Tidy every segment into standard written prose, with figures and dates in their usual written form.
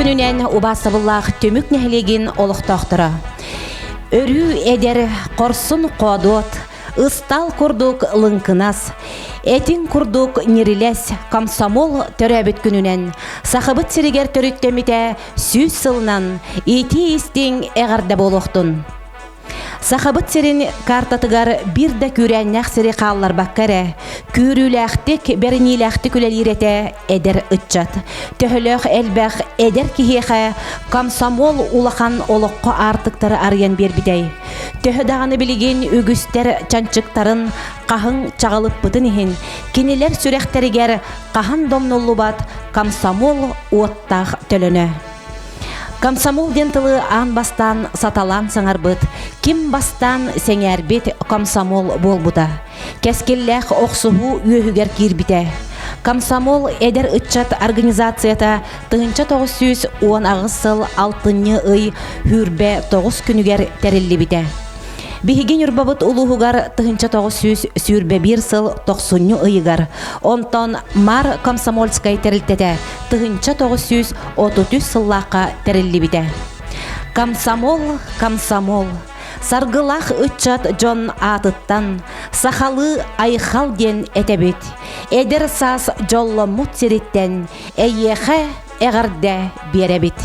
күнүнен убасабыллах төмүк нәһлеген олықтақтыра. Өрү эдер корсун кодот, ыстал курдук лынкынас, этин курдук нерилес комсомол төрәбіт күнүнен, сахыбыт сиригер төрүттемите сүз сылынан, ити истин эгарда болуқтун. Сахабыт серин картатыгар бир да күрәннәк сири қаллар баккаре, күрүләхтик берниләхтик үлелирете эдер ытчат. Төхөлөх элбәх эдер кихеха комсомол улахан олоққа артыктары арыян бербидей. Төһөдағаны билеген үгүстер чанчыктарын қахың чағылып бытын ихин, кенелер сүрәхтәрігер қахан домнуллубат комсомол уоттақ төлөнө. Комсомол дентылы ан бастан саталан саңарбыт, ким бастан сеңәрбет комсомол болбута. Кәскелләх оқсуһу үйөһүгер кирбите. Комсомол эдер ытчат организацията 1910 агысыл 6 ый хүрбе 9 күнүгер териллибите. Биһиген юрбабыт улуһугар 1900 сүрбе 1 сыл 90 ыйыгар. Онтон мар комсомольскай терилтете 1933 сыллақа териллибите. Комсомол. Саргылах ытчат жон атыттан, сахалы айхал ден этебит. Эдер сас жолломут сириттен, эйехе эгарде беребит.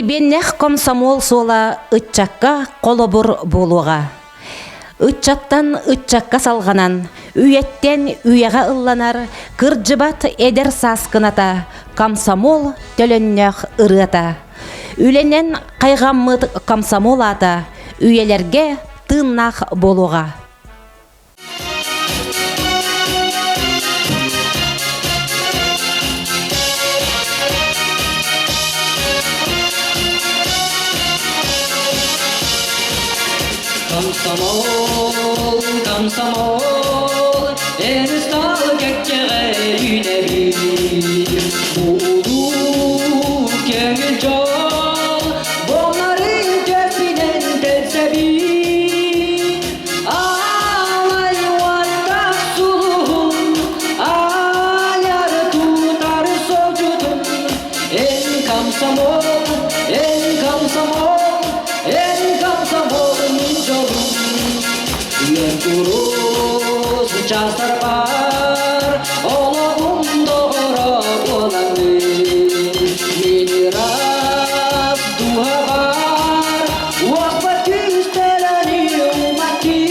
Беннех комсомол сола ытчакка колобур болуға. Ытчаттан ытчакка салғанан, үйеттен үйеға ылланар, кырджыбат эдер саскыната, комсомол төлөннөх ырыата. Үленен қайғаммыд комсомол ата, үйелерге тыннақ болуға. Komsomol, komsomol, stad gökçere yünevir. Ulu köngül jol, bonların köpinen telsebir. Alay vatak suluhum, ayar tutar sojudum. En komsomol, min jolum. Yen kuruz çasar var, oğlum doğru olanı. Miras dua var, vakit küsteleni umaki.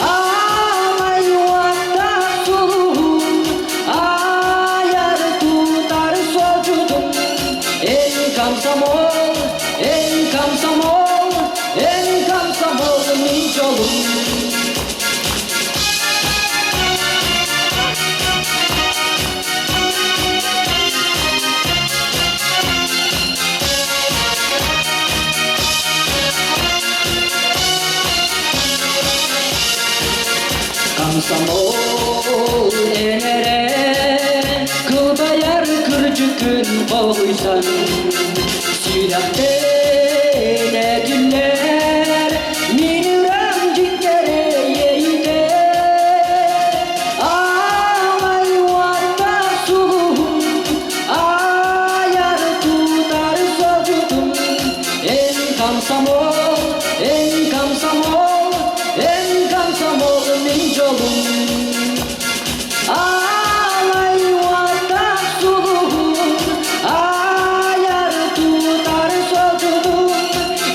Alay vatak suluhum, ayar tutar sojudum. En komsomol, min jolum. Komsomol enere, kılbayar kırcıkın koysan. Silahte ne güller, minürem ciklere yeyde. Alay vatak suluhum, ayar tutar sojudum. En komsomol, min jolum. Alay vatak suluhum, ayar tutar sojudum.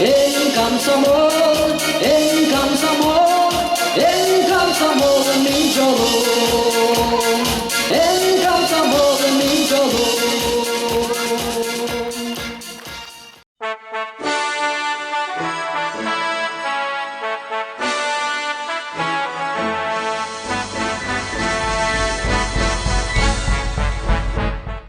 En komsomol, min jolum.